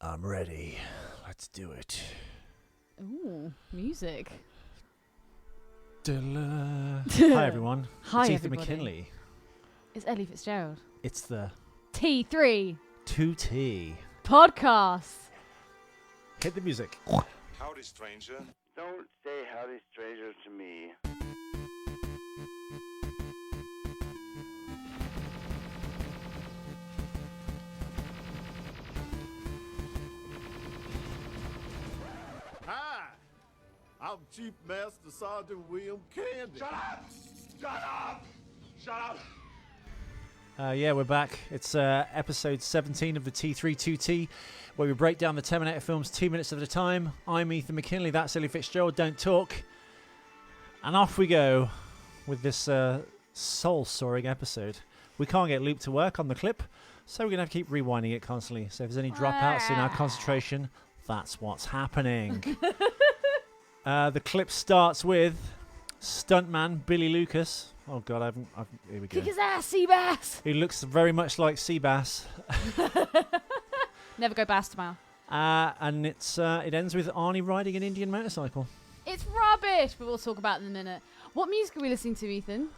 I'm ready. Let's do it. Ooh, music. Hi, everyone. Hi, it's Ethan everybody. McKinley. It's Ellie Fitzgerald. It's the T3 2T. podcast. Hit the music. Howdy, stranger. Don't say howdy, stranger, to me. Hi, I'm Chief Master Sergeant William Candy. Shut up! Shut up! Shut up! Yeah, we're back. It's episode 17 of the T3-2T, where we break down the TerMInator films 2 minutes at a time. I'm Ethan McKinley, that's Ellie Fitzgerald, don't talk. And off we go with this soul-soaring episode. We can't get Luke to work on the clip, so we're going to have to keep rewinding it constantly. So if there's any dropouts in our concentration, that's what's happening. The clip starts with stuntman Billy Lucas. Oh God, here we go. Kick his ass, Seabass. He looks very much like Seabass. Never go bass to mouth. And it ends with Arnie riding an Indian motorcycle. It's rubbish, but we'll talk about it in a minute. What music are we listening to, Ethan?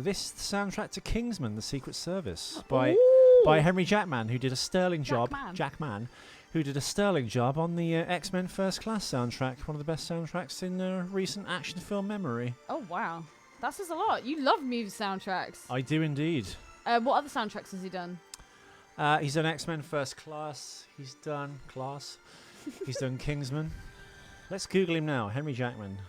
This soundtrack to Kingsman: The Secret Service by Ooh. Henry Jackman, who did a sterling job. Jackman. Who did a sterling job on the X-Men First Class soundtrack, one of the best soundtracks in recent action film memory. Oh, wow. That says a lot. You love music soundtracks. I do indeed. What other soundtracks has he done? He's done X-Men First Class. He's done He's done Kingsman. Let's Google him now. Henry Jackman.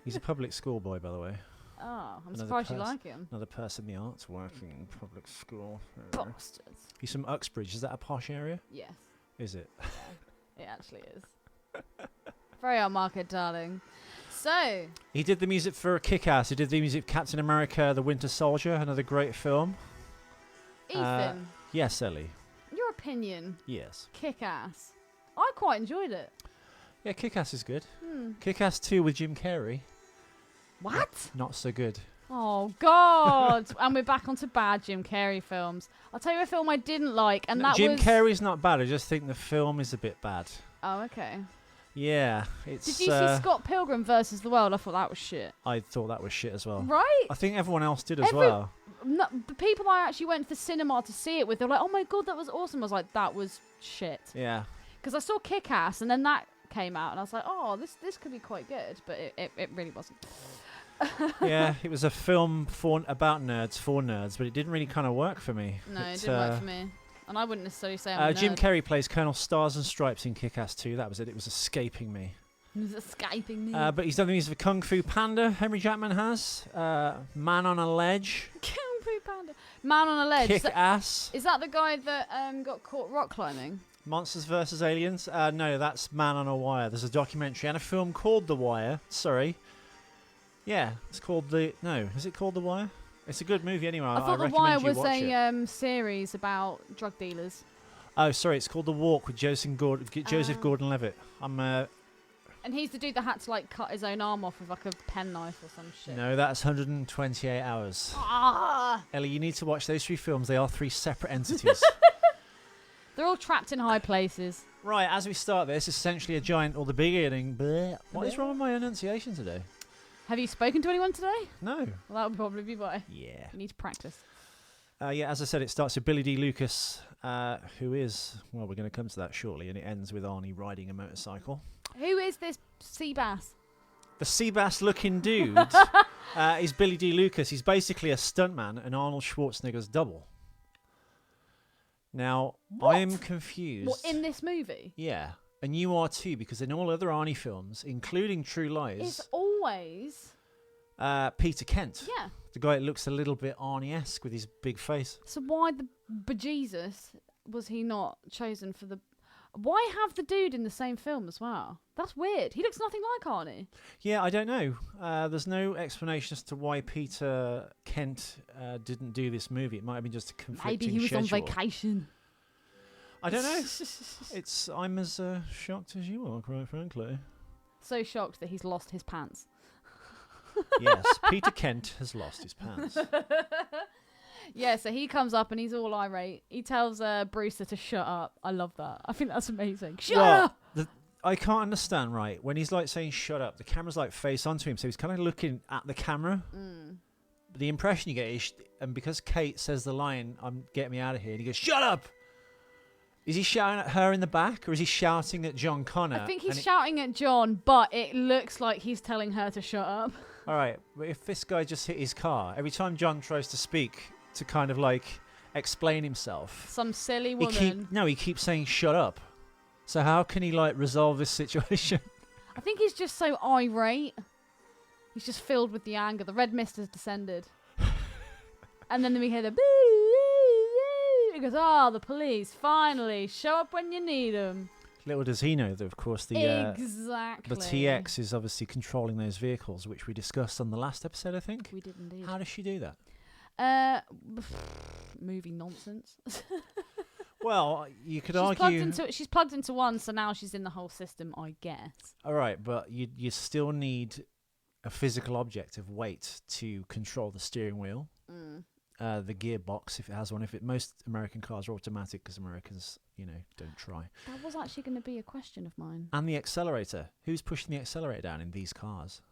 He's a public school boy, by the way. Oh, I'm Another surprised you like him. Another person in the arts working in public school. Bastards. He's from Uxbridge. Is that a posh area? Yes, Is it? it actually is. Very upmarket, darling. So, He did the music for Kick-Ass. He did the music for Captain America: The Winter Soldier, another great film. Ethan, Yes, Ellie. your opinion, Yes. Kick-Ass. I quite enjoyed it. Yeah, Kick-Ass is good. Kick-Ass 2 with Jim Carrey. What? Not so good. Oh, God. And we're back onto bad Jim Carrey films. I'll tell you a film I didn't like, and that Jim was... Carrey's not bad. I just think the film is a bit bad. Oh, okay. Yeah, it's... Did you see Scott Pilgrim versus the World? I thought that was shit. I thought that was shit as well. Right? I think everyone else did as well. No, the people I actually went to the cinema to see it with, they were like, oh my God, that was awesome. I was like, that was shit. Yeah. Because I saw Kick-Ass, and then that came out, and I was like, oh, this could be quite good. But it really wasn't. Yeah, it was a film about nerds, for nerds, but it didn't really kind of work for me. No, it didn't work for me. And I wouldn't necessarily say I'm a nerd. Jim Carrey plays Colonel Stars and Stripes in Kick-Ass 2. That was it. It was escaping me. It was escaping me. But he's done the music for Kung Fu Panda. Henry Jackman has. Man on a Ledge. Kung Fu Panda. Man on a Ledge. Kick-Ass. Is that the guy that got caught rock climbing? Monsters vs. Aliens. No, that's Man on a Wire. There's a documentary and a film called The Wire. Sorry. Yeah, it's called is it called The Wire? It's a good movie anyway. I thought The Wire was a series about drug dealers. Oh, sorry, it's called The Walk with Joseph Gordon-Levitt. And he's the dude that had to like cut his own arm off with like a penknife or some shit. No, that's 128 hours. Ah! Ellie, you need to watch those 3 films. They are 3 separate entities. They're all trapped in high places. Right, as we start this, essentially a giant, or the beginning. Bleh. What is wrong with my enunciation today? Have you spoken to anyone today? No. Well, that would probably be why. Yeah. You need to practice. Yeah, as I said, it starts with Billy D. Lucas, who is, well, we're going to come to that shortly, and it ends with Arnie riding a motorcycle. Who is this Seabass? The Seabass-looking dude is Billy D. Lucas. He's basically a stuntman and Arnold Schwarzenegger's double. Now, What? I am confused. What, in this movie? Yeah, and you are too, because in all other Arnie films, including True Lies, It's always... Peter Kent. Yeah. The guy that looks a little bit Arnie-esque with his big face. So why the bejesus was he not chosen for the... Why have the dude in the same film as well? That's weird. He looks nothing like Arnie. Yeah, I don't know. There's no explanation as to why Peter Kent didn't do this movie. It might have been just a conflicting Maybe he was schedule. on vacation. I don't know. I'm as shocked as you are, quite frankly. So shocked that he's lost his pants. Yes, Peter Kent has lost his pants. Yeah, so he comes up and he's all irate. He tells Brewster to shut up. I love that. I think that's amazing. Shut up! I can't understand, right? When he's like saying shut up, the camera's like face onto him, so he's kind of looking at the camera. The impression you get is, and because Kate says the line, get me out of here, and he goes, shut up! Is he shouting at her in the back, or is he shouting at John Connor? I think he's shouting at John, but it looks like he's telling her to shut up. All right, but if this guy just hit his car, every time John tries to speak to kind of like explain himself, some silly woman. He keeps saying shut up. So how can he like resolve this situation? I think he's just so irate. He's just filled with the anger. The red mist has descended. And then we hear the boo, boo, boo. He goes, the police, finally, show up when you need them. Little does he know that, of course, the TX is obviously controlling those vehicles, which we discussed on the last episode, I think. We did indeed. How does she do that? Movie nonsense. Well, you could argue... She's plugged into one, so now she's in the whole system, I guess. All right, but you still need a physical object of weight to control the steering wheel. The gearbox, if it has one. Most American cars are automatic because Americans, don't try. That was actually going to be a question of mine. And the accelerator. Who's pushing the accelerator down in these cars?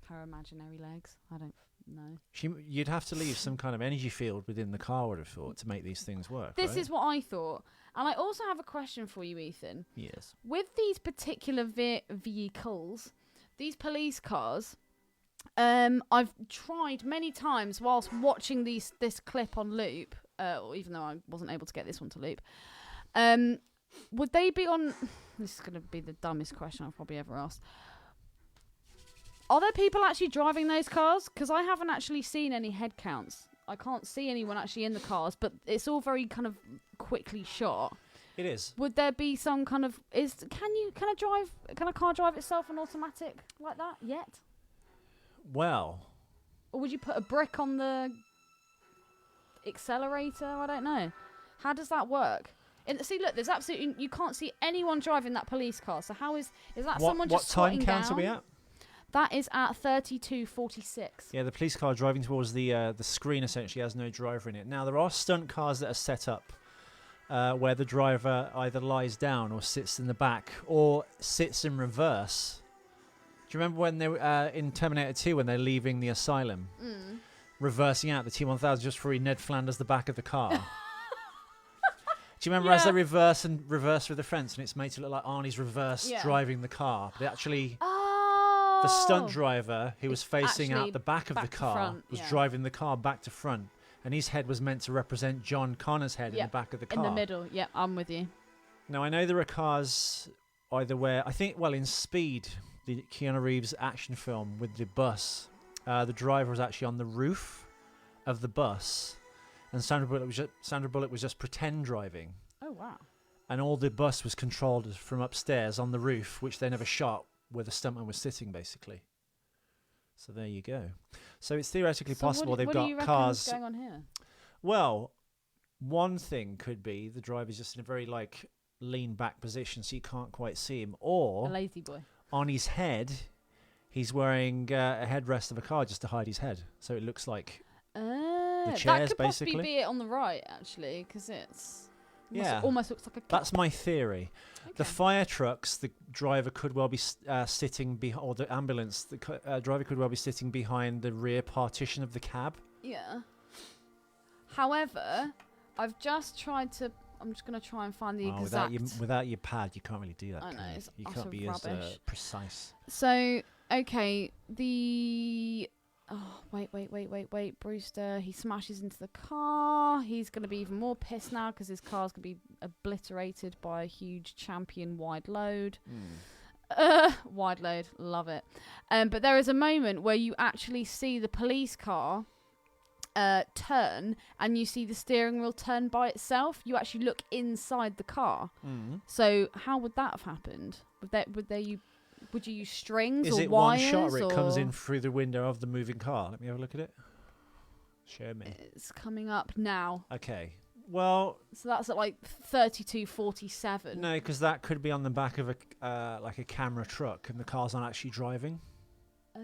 Her imaginary legs. I don't know. You'd have to leave some kind of energy field within the car, I would have thought, to make these things work. This is what I thought. And I also have a question for you, Ethan. Yes. With these particular vehicles, these police cars, I've tried many times whilst watching this clip on loop, even though I wasn't able to get this one to loop. Would they be on... This is going to be the dumbest question I've probably ever asked. Are there people actually driving those cars? Because I haven't actually seen any head counts. I can't see anyone actually in the cars, but it's all very kind of quickly shot. It is. Would there be some kind of... Can a car drive itself on automatic like that yet? Well... Or would you put a brick on the accelerator? I don't know. How does that work? See, look, there's absolutely... You can't see anyone driving that police car. So how is that someone just squatting down? What time count are we at? That is at 32:46. Yeah, the police car driving towards the screen essentially has no driver in it. Now, there are stunt cars that are set up where the driver either lies down or sits in the back or sits in reverse. Do you remember when they were in TerMINator 2 when they're leaving the asylum? Reversing out the T-1000 just for Ned Flanders the back of the car? Do you remember as they reverse with the fence and it's made to look like Arnie's reverse driving the car? But actually... The stunt driver, who was facing out the back of the car, was driving the car back to front. And his head was meant to represent John Connor's head in the back of the car. In the middle, I'm with you. Now, I know there are cars either where... I think, in Speed, the Keanu Reeves action film with the bus, the driver was actually on the roof of the bus. And Sandra Bullock was just pretend driving. Oh, wow. And all the bus was controlled from upstairs on the roof, which they never shot, where the stuntman was sitting, basically. So there you go. So it's theoretically possible they've got cars. What's going on here? Well, one thing could be the driver's just in a very lean back position, so you can't quite see him, or a lazy boy. On his head, he's wearing a headrest of a car just to hide his head, so it looks like the chairs, that could basically. Possibly be it on the right, actually, because it's. Yeah, almost looks like a cap. That's my theory. Okay. The fire trucks, the driver could well be sitting behind, or the ambulance, the driver could well be sitting behind the rear partition of the cab. Yeah. However, I've just tried to. I'm just going to try and find the exact. Without your pad, you can't really do that. I know, it's you utter can't be rubbish. as precise. So, okay, the. Oh, wait. Brewster, he smashes into the car. He's going to be even more pissed now because his car's going to be obliterated by a huge champion wide load. Wide load, love it. But there is a moment where you actually see the police car turn and you see the steering wheel turn by itself. You actually look inside the car. So how would that have happened? Would you use strings or wires? Is it one shot or it comes in through the window of the moving car? Let me have a look at it. Show me. It's coming up now. Okay. Well... So that's at 32:47. No, because that could be on the back of a camera truck and the car's not actually driving. Oh.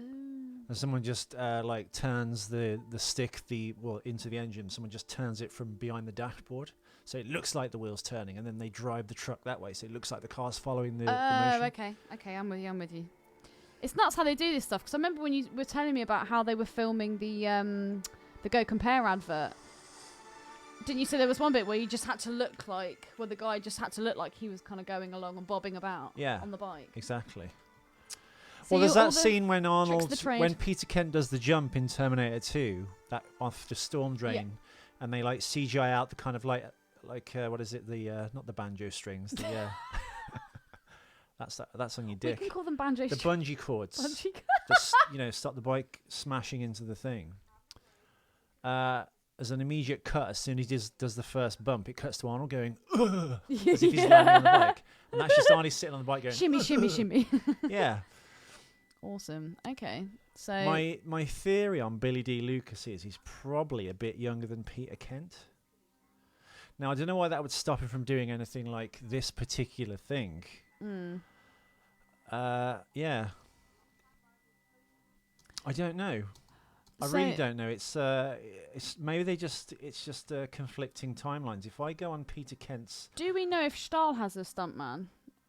and someone just like turns the stick into the engine. Someone just turns it from behind the dashboard, so it looks like the wheel's turning, and then they drive the truck that way, so it looks like the car's following the motion. Okay, I'm with you. It's nuts how they do this stuff, because I remember when you were telling me about how they were filming the Go Compare advert. Didn't you say there was one bit where you just had to look like, the guy just had to look like he was kind of going along and bobbing about on the bike? Exactly. So well, there's that scene when when Peter Kent does the jump in Terminator 2, that off the storm drain, and they like CGI out the kind of like what is it? The not the banjo strings. The that's on your dick. We can call them banjo strings. The bungee cords. Stop the bike smashing into the thing. As an immediate cut, as soon as he does the first bump, it cuts to Arnold going, ugh, as if he's landing on the bike. And that's just Arnie sitting on the bike going, shimmy, shimmy, shimmy. Yeah. Awesome. Okay. So my theory on Billy D. Lucas is he's probably a bit younger than Peter Kent. Now, I don't know why that would stop him from doing anything like this particular thing. Yeah. I don't know. I really don't know. It's maybe it's just conflicting timelines. If I go on Peter Kent's, do we know if Stahl has a stuntman,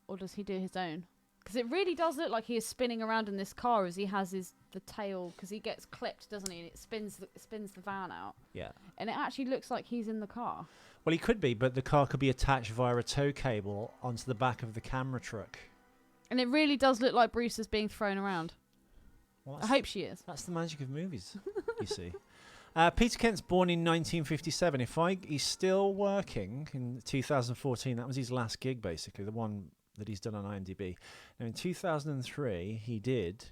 or does he do his own? Because it really does look like he is spinning around in this car as he has the tail, because he gets clipped, doesn't he? And it spins the van out. Yeah. And it actually looks like he's in the car. Well, he could be, but the car could be attached via a tow cable onto the back of the camera truck. And it really does look like Bruce is being thrown around. Well, I hope she is. That's the magic of movies, you see. Peter Kent's born in 1957. He's still working in 2014. That was his last gig, basically, the one that he's done on IMDb. Now, in 2003, he did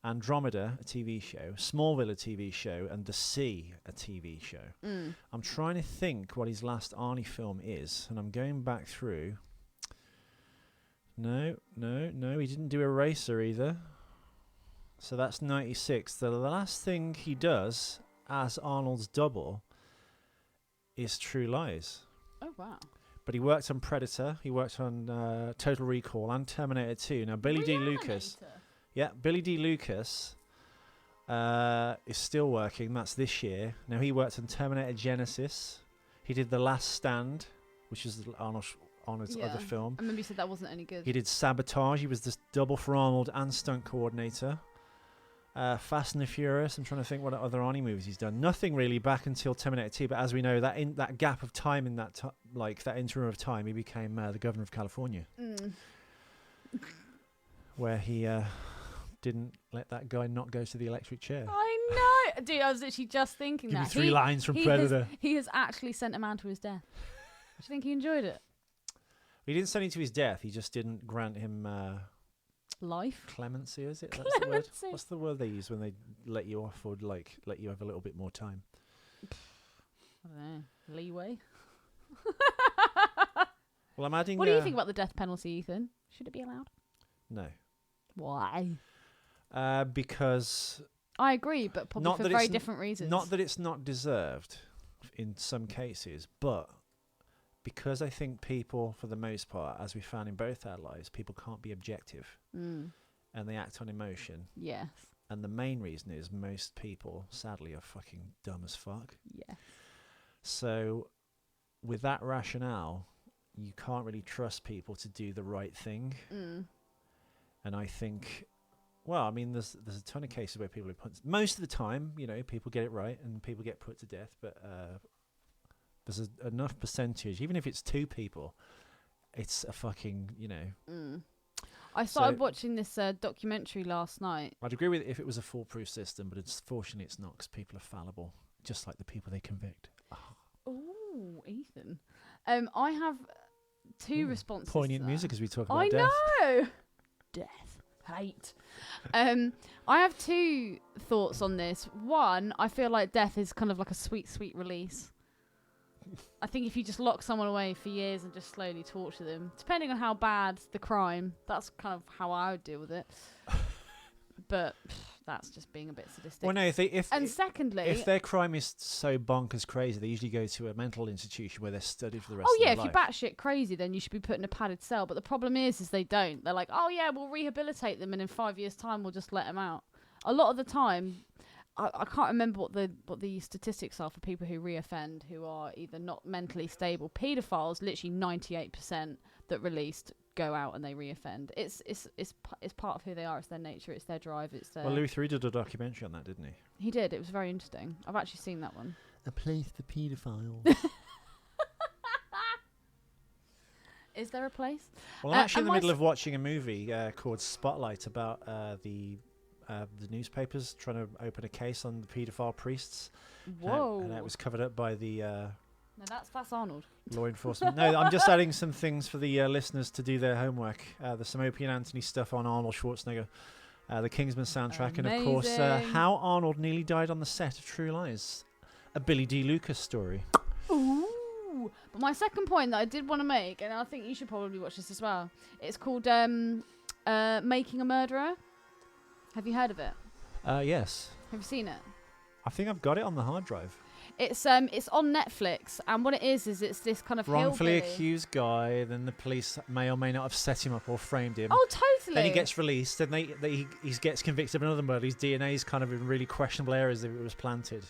Andromeda, a TV show, Smallville, a TV show, and The Sea, a TV show. I'm trying to think what his last Arnie film is, and I'm going back through. No, he didn't do Eraser either. So that's 96. The last thing he does as Arnold's double is True Lies. Oh, wow. But he worked on Predator, he worked on Total Recall and Terminator 2. Now, Billy D. Lucas is still working. That's this year. Now, he worked on Terminator Genesis. He did The Last Stand, which is Arnold's other film. I remember you said that wasn't any good. He did Sabotage. He was the double for Arnold and stunt coordinator. Fast and the Furious. I'm trying to think what other Arnie movies he's done. Nothing really back until Terminator 2. But as we know, that in that gap of time, in that that interim of time, he became the governor of California, where he didn't let that guy not go to the electric chair. I know, dude. I was literally just thinking Give that. me 3 lines from Predator. He has actually sent a man to his death. Do you think he enjoyed it? He didn't send him to his death. He just didn't grant him life. Clemency, is it? That's the word. What's the word they use when they let you off or let you have a little bit more time? I don't know. Leeway. Well, I'm adding. What do you think about the death penalty, Ethan? Should it be allowed? No. Why? Because I agree, but probably for very different reasons. Not that it's not deserved in some cases, but because I think people, for the most part, as we found in both our lives, people can't be objective. And they act on emotion. Yes. And the main reason is most people, sadly, are fucking dumb as fuck. Yeah. So, with that rationale, you can't really trust people to do the right thing. And I think, well, I mean, there's a ton of cases where people are put. Most of the time, people get it right and people get put to death. But there's enough percentage, even if it's 2 people, it's a fucking, I started watching this documentary last night. I'd agree with it if it was a foolproof system, but fortunately it's not, because people are fallible, just like the people they convict. Oh, Ethan. I have 2 responses. Poignant music as we talk about death. I know. Death. Hate. I have 2 thoughts on this. One, I feel like death is kind of like a sweet, sweet release. I think if you just lock someone away for years and just slowly torture them, depending on how bad the crime, that's kind of how I would deal with it. But that's just being a bit sadistic. Well, no, secondly, if their crime is so bonkers crazy, they usually go to a mental institution where they're studied for the rest of their life. If you're batshit crazy, then you should be put in a padded cell. But the problem is they don't. They're like, oh yeah, we'll rehabilitate them, and in 5 years' time, we'll just let them out. a lot of the time, I can't remember what the statistics are for people who reoffend, who are either not mentally stable. Paedophiles, literally 98% that released go out and they reoffend. It's part of who they are. It's their nature. It's their drive. It's their. Well, Louis III did a documentary on that, didn't he? He did. It was very interesting. I've actually seen that one. A place for paedophiles. Is there a place? Well, I'm actually in the middle of watching a movie called Spotlight about the newspapers trying to open a case on the paedophile priests. Whoa! And it was covered up by the No, that's Arnold. law enforcement. No, I'm just adding some things for the listeners to do their homework. There's some Opie and Anthony stuff on Arnold Schwarzenegger, the Kingsman soundtrack, and of course how Arnold nearly died on the set of True Lies, a Billy D. Lucas story. Ooh. But my second point that I did want to make, and I think you should probably watch this as well. It's called Making a Murderer. Have you heard of it? Yes. Have you seen it? I think I've got it on the hard drive. It's on Netflix, and what it is it's this kind of Wrongfully hillbilly. accused guy, then the police may or may not have set him up or framed him. Oh, totally. Then he gets released, and he gets convicted of another murder. His DNA is kind of in really questionable areas that it was planted.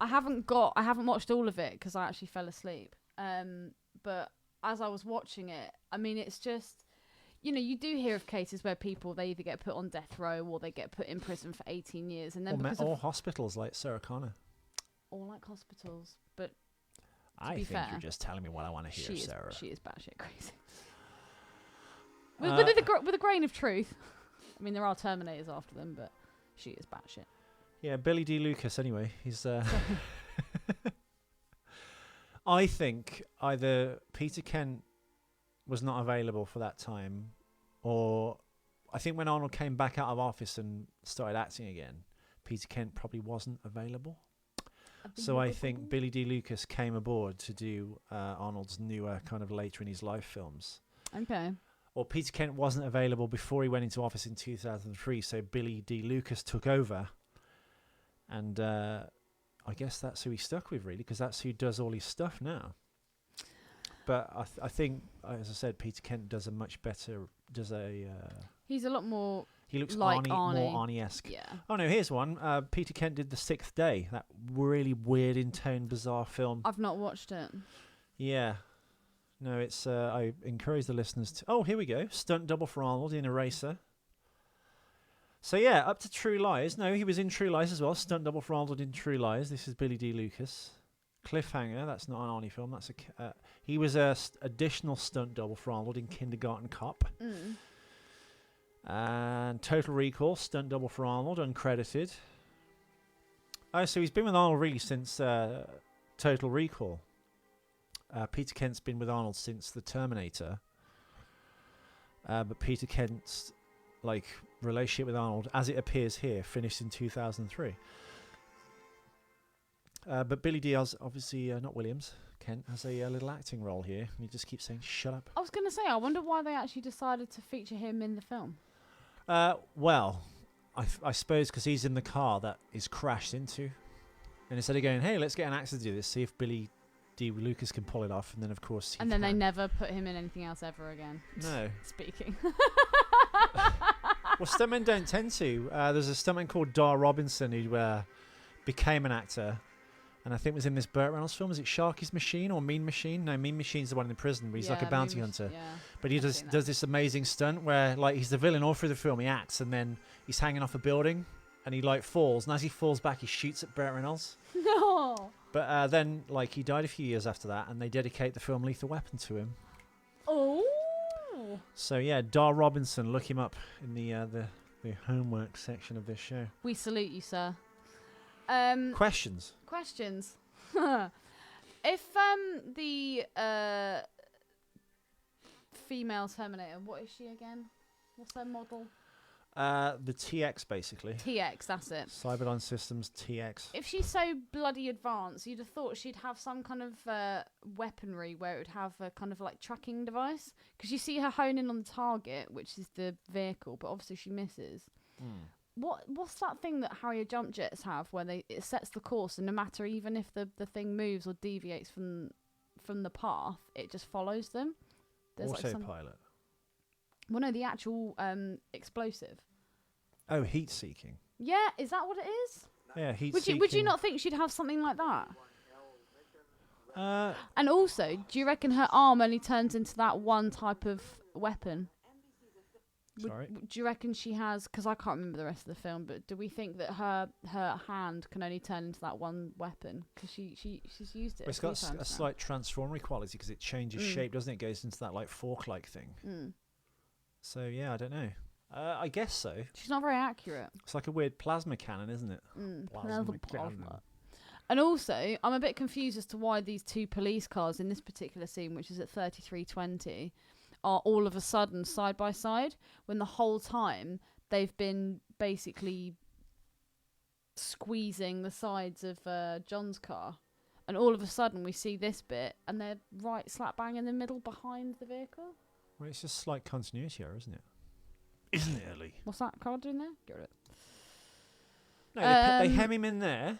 I haven't watched all of it because I actually fell asleep. But as I was watching it, I mean, it's just, you do hear of cases where people, they either get put on death row or they get put in prison for 18 years, and then or hospitals like Sarah Connor. Or like hospitals, but I think fair, you're just telling me what I want to hear, Sarah. She is batshit crazy. With a grain of truth. I mean, there are Terminators after them, but she is batshit. Yeah, Billy D. Lucas, anyway. He's. I think either Peter Kent was not available for that time, or I think when Arnold came back out of office and started acting again, Peter Kent probably wasn't available. So I think Billy D. Lucas came aboard to do Arnold's newer kind of later in his life films. Okay. Or Peter Kent wasn't available before he went into office in 2003, so Billy D. Lucas took over. And I guess that's who he stuck with, really, because that's who does all his stuff now. But I think, as I said, Peter Kent does a much better... He's a lot more... He looks like Arnie, more Arnie-esque. Yeah. Oh, no, here's one. Peter Kent did The Sixth Day, that really weird, in-tone, bizarre film. I've not watched it. Yeah. No, it's... I encourage the listeners to... Oh, here we go. Stunt double for Arnold in Eraser. So, yeah, up to True Lies. No, he was in True Lies as well. Stunt double for Arnold in True Lies. This is Billy D. Lucas. Cliffhanger, that's not an Arnie film. That's he was a additional stunt double for Arnold in Kindergarten Cop. Mm. And Total Recall, stunt double for Arnold, uncredited. Oh, so he's been with Arnold really since Total Recall. Peter Kent's been with Arnold since the TerMInator. But Peter Kent's relationship with Arnold, as it appears here, finished in 2003. But Billy D. has obviously not Williams. Kent has a little acting role here, and he just keeps saying, "Shut up." I was going to say, I wonder why they actually decided to feature him in the film. Well, I suppose because he's in the car that is crashed into, and instead of going, "Hey, let's get an actor to do this, see if Billy D. Lucas can pull it off," and then of course, and then they never put him in anything else ever again. No. Speaking. Well, stuntmen don't tend to. There's a stuntman called Dar Robinson who became an actor. And I think was in this Burt Reynolds film. Is it Sharky's Machine or Mean Machine? No, Mean Machine's the one in the prison where he's like a bounty hunter. Yeah, but he does this amazing stunt where he's the villain all through the film. He acts and then he's hanging off a building and he falls. And as he falls back, he shoots at Burt Reynolds. No. But then he died a few years after that, and they dedicate the film Lethal Weapon to him. Oh. So yeah, Dar Robinson. Look him up in the homework section of this show. We salute you, sir. Questions. If the female Terminator, what is she again? What's her model? The TX, basically. TX, that's it. Cyberdyne Systems TX. If she's so bloody advanced, you'd have thought she'd have some kind of weaponry where it would have a kind of tracking device. Because you see her hone in on the target, which is the vehicle, but obviously she misses. Mm. What's that thing that Harrier jump jets have where it sets the course, and no matter even if the thing moves or deviates from the path, it just follows them? There's Autopilot. Well, no, the actual explosive. Oh, heat seeking. Yeah, is that what it is? Yeah, heat Would you not think she'd have something like that? And also, do you reckon her arm only turns into that one type of weapon? Sorry? Do you reckon she has? Because I can't remember the rest of the film, but do we think that her hand can only turn into that one weapon? Because she's used it. It's got a slight transformatory quality because it changes shape, doesn't it? It goes into that like fork-like thing. So yeah, I don't know. I guess so. She's not very accurate. It's like a weird plasma cannon, isn't it? Plasma. And also, I'm a bit confused as to why these two police cars in this particular scene, which is at 33:20, are all of a sudden side by side when the whole time they've been basically squeezing the sides of John's car. And all of a sudden we see this bit and they're right slap bang in the middle behind the vehicle. Well, it's just slight continuity error, isn't it? Isn't it, Ellie? What's that car doing there? Get rid of it. No, they hem him in there.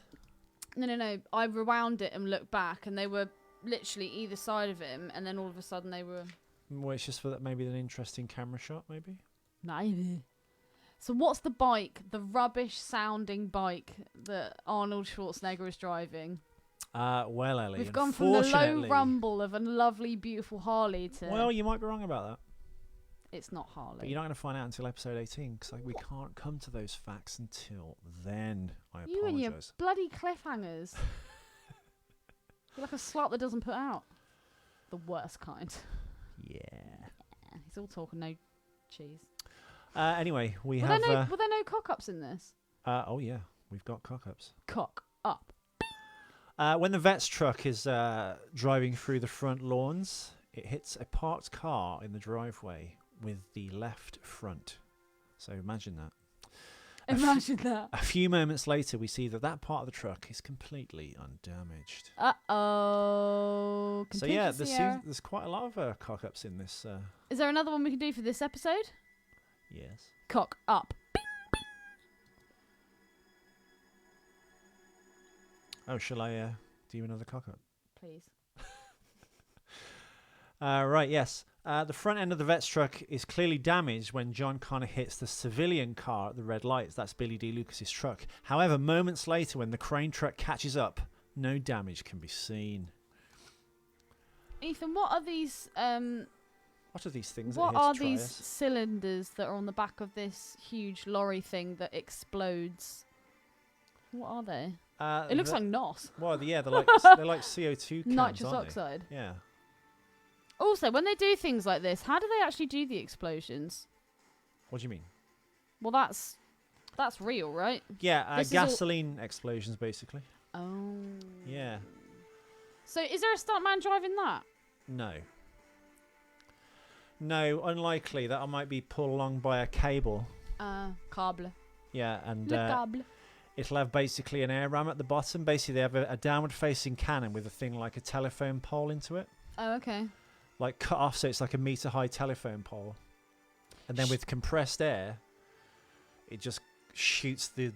No. I rewound it and looked back, and they were literally either side of him, and then all of a sudden they were... Well, it's just for that maybe an interesting camera shot, maybe? Maybe. So what's the bike, the rubbish-sounding bike that Arnold Schwarzenegger is driving? Well, Ellie, We've gone from the low rumble of a lovely, beautiful Harley to... Well, you might be wrong about that. It's not Harley. But you're not going to find out until episode 18, because we can't come to those facts until then. I apologise. You and your bloody cliffhangers. You're like a slut that doesn't put out. The worst kind. Yeah. He's all talk and no cheese. Anyway, were there no cock-ups in this? Oh, yeah. We've got cock-ups. Cock up. When the vet's truck is driving through the front lawns, it hits a parked car in the driveway with the left front. So imagine that. Imagine that. A few moments later, we see that part of the truck is completely undamaged. Uh-oh. So yeah, there's quite a lot of cock-ups in this. Is there another one we can do for this episode? Yes. Cock up. Oh, shall I do another cock-up? Please. Right, yes. The front end of the vet's truck is clearly damaged when John Connor hits the civilian car at the red lights. That's Billy D. Lucas's truck. However, moments later, when the crane truck catches up, no damage can be seen. Ethan, what are these... What are these things? What are these cylinders that are on the back of this huge lorry thing that explodes? What are they? It looks like NOS. Well, yeah, they're like CO2 cans, nitrous aren't oxide. They? Yeah. Also, when they do things like this, how do they actually do the explosions? What do you mean? Well, that's real, right? Yeah, gasoline explosions, basically. Oh. Yeah. So, is there a stuntman driving that? No. No, unlikely. That might be pulled along by a cable. Cable. Yeah, and Le cable. It'll have basically an air ram at the bottom. Basically, they have a downward-facing cannon with a thing like a telephone pole into it. Oh, okay. Like cut off, so it's like a meter-high telephone pole. And then with compressed air, it just shoots the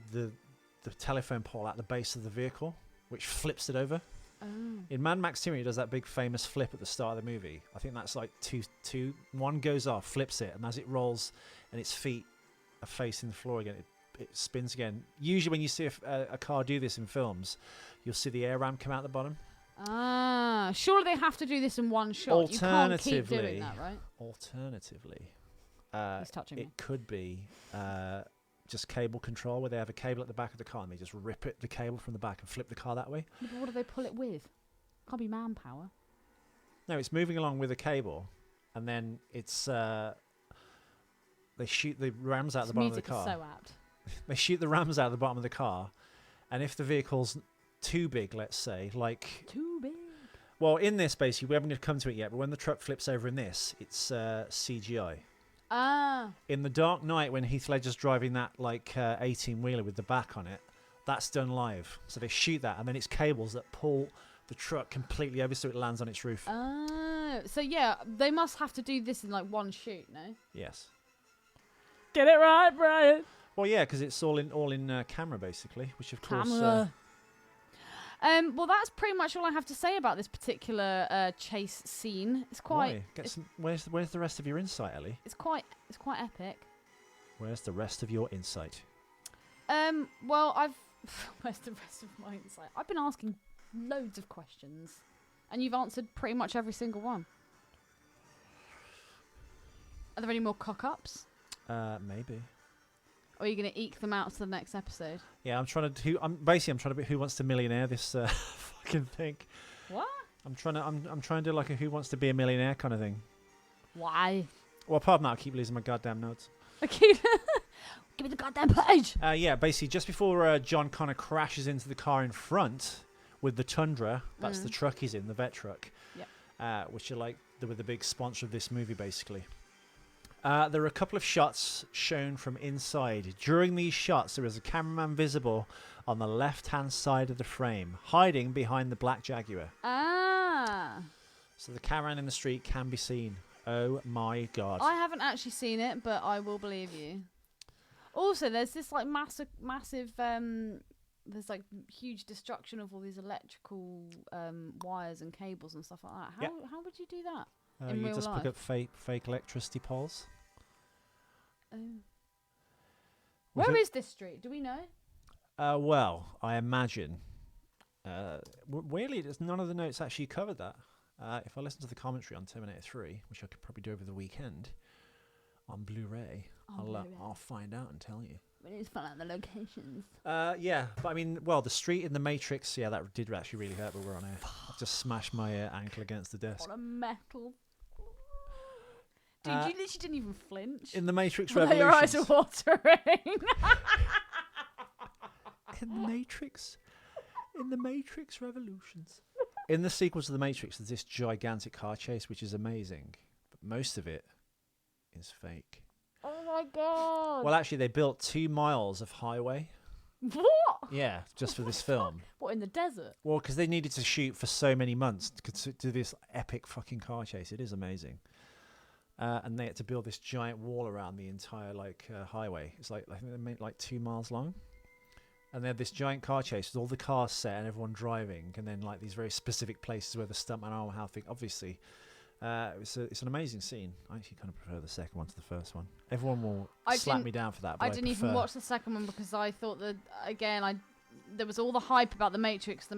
telephone pole at the base of the vehicle, which flips it over. Oh. In Mad Max 2, he does that big famous flip at the start of the movie. I think that's like one goes off, flips it, and as it rolls and its feet are facing the floor again, it spins again. Usually when you see a car do this in films, you'll see the air ram come out the bottom. Surely they have to do this in one shot. You can't keep doing that, right? Alternatively, He's touching me. could be just cable control, where they have a cable at the back of the car and they just rip the cable from the back and flip the car that way. Yeah, but what do they pull it with? Can't be manpower. No, it's moving along with a cable, and then it's they shoot the rams out the bottom of the car. Music is so apt. They shoot the rams out of the bottom of the car, and if the vehicle's too big, let's say, like... Too big? Well, in this, basically, we haven't come to it yet, but when the truck flips over in this, it's CGI. In The Dark Knight, when Heath Ledger's driving that, 18-wheeler with the back on it, that's done live. So they shoot that, and then it's cables that pull the truck completely over so it lands on its roof. So yeah, they must have to do this in, one shoot, no? Yes. Get it right, Brian! Well, yeah, because it's all in camera, basically, which, of course... Well, that's pretty much all I have to say about this particular chase scene. It's quite. Where's the rest of your insight, Ellie? It's quite epic. Where's the rest of your insight? Well, where's the rest of my insight? I've been asking loads of questions, and you've answered pretty much every single one. Are there any more cock-ups? Maybe. Or are you going to eke them out to the next episode? Yeah, I'm trying to be Who Wants to Millionaire this fucking thing. What? I'm trying to do like a Who Wants to Be a Millionaire kind of thing. Why? Well, apart from that, I keep losing my goddamn notes. Okay. Give me the goddamn page. Yeah, basically, just before John Connor crashes into the car in front with the Tundra, that's the truck he's in, the vet truck, which are like with the big sponsor of this movie, basically. There are a couple of shots shown from inside. During these shots, there is a cameraman visible on the left-hand side of the frame, hiding behind the black Jaguar. Ah. So the cameraman in the street can be seen. Oh my god. I haven't actually seen it, but I will believe you. Also, there's this like massive, there's like huge destruction of all these electrical wires and cables and stuff like that. How would you do that in you real just life? pick up fake electricity poles. Oh. Where is this street? Do we know? Well, I imagine. Weirdly, none of the notes actually covered that. If I listen to the commentary on TerMINator 3, which I could probably do over the weekend on Blu-ray, I'll find out and tell you. We need to find out the locations. Yeah, but I mean, well, the street in the Matrix, yeah, that did actually really hurt, but we're on air. I've just smashed my ankle against the desk. On a metal. Dude, you literally didn't even flinch. In the Matrix Revolutions. Your eyes are watering. In the Matrix Revolutions. In the sequel to the Matrix, there's this gigantic car chase, which is amazing, but most of it is fake. Oh my god. Well, actually, they built 2 miles of highway. What? Yeah, just for this film. What, in the desert? Well, because they needed to shoot for so many months to do this epic fucking car chase. It is amazing. And they had to build this giant wall around the entire highway. It's like, I think they made like 2 miles long. And they had this giant car chase with all the cars set and everyone driving, and then like these very specific places where the stuntman are, how thing. Obviously, it's an amazing scene. I actually kind of prefer the second one to the first one. Everyone will slap me down for that. But I didn't even watch the second one because I thought that there was all the hype about the Matrix. I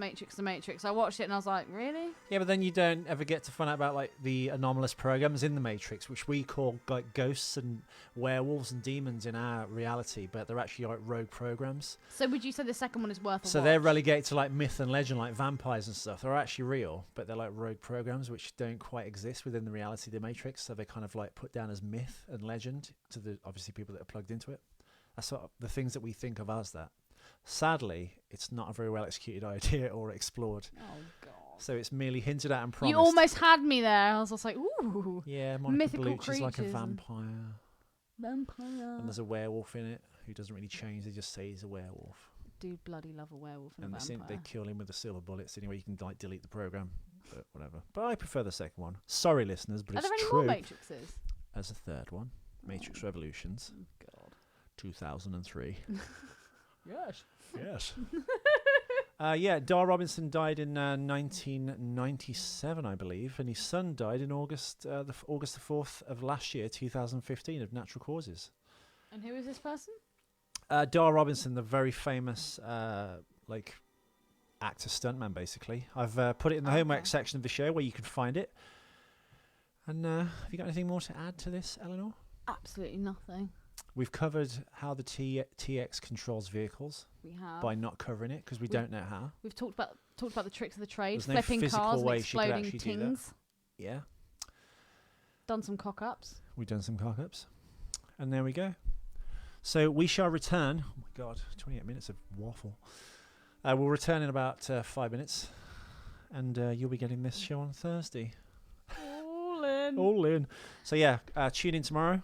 watched it and I was like, really? Yeah, but then you don't ever get to find out about like the anomalous programs in the Matrix, which we call like ghosts and werewolves and demons in our reality, but they're actually like rogue programs. So would you say the second one is worth a watch? So they're relegated to like myth and legend, like vampires and stuff. They're actually real, but they're like rogue programs which don't quite exist within the reality of the Matrix. So they're kind of like put down as myth and legend to the obviously people that are plugged into it. That's sort of the things that we think of as that. Sadly, it's not a very well executed idea or explored. Oh god! So it's merely hinted at and promised. You almost had me there. I was just like, ooh. Yeah, Monica mythical Bellucci's like a creatures vampire. Vampire. And there's a werewolf in it who doesn't really change. They just say he's a werewolf. Dude, bloody love a werewolf and a vampire. They kill him with the silver bullets. Anyway, you can like delete the program, but whatever. But I prefer the second one. Sorry, listeners, but it's true. Are there any more Matrixes? As a third one, Matrix Revolutions. Oh, God. 2003. Yes. Yes. Yeah, Dar Robinson died in 1997, I believe, and his son died in August the 4th of last year, 2015, of natural causes. And who is this person? Dar Robinson, the very famous actor stuntman, basically. I've put it in the homework section of the show where you can find it. And have you got anything more to add to this, Eleanor? Absolutely nothing. We've covered how the TX controls vehicles. We have. By not covering it, because we don't know how. We've talked about the tricks of the trade, There's flipping no cars way and she could exploding actually do that. tings. Yeah. Done some cock-ups. We've done some cock-ups. And there we go. So we shall return. Oh my God, 28 minutes of waffle. We'll return in about 5 minutes. And you'll be getting this show on Thursday. All in. So yeah, tune in tomorrow.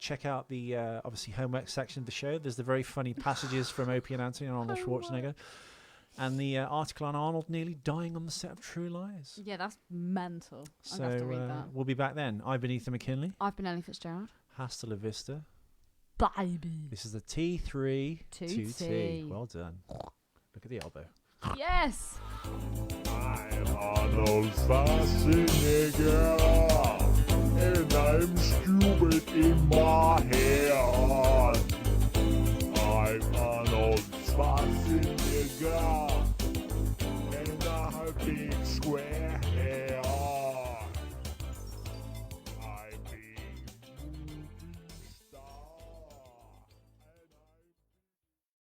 Check out the obviously homework section of the show. There's the very funny passages from Opie and Anthony and Arnold Schwarzenegger, and the article on Arnold nearly dying on the set of True Lies. Yeah, that's mental. So I'd have to read that. We'll be back then. I've been Ethan McKinley. I've been Ellie Fitzgerald. Hasta la vista, baby. This is the T3 2T. Well done. Look at the elbow. Yes. I'm Arnold Schwarzenegger, and I'm stupid in my head. I'm Arnold Schwarzenegger and a big square hair.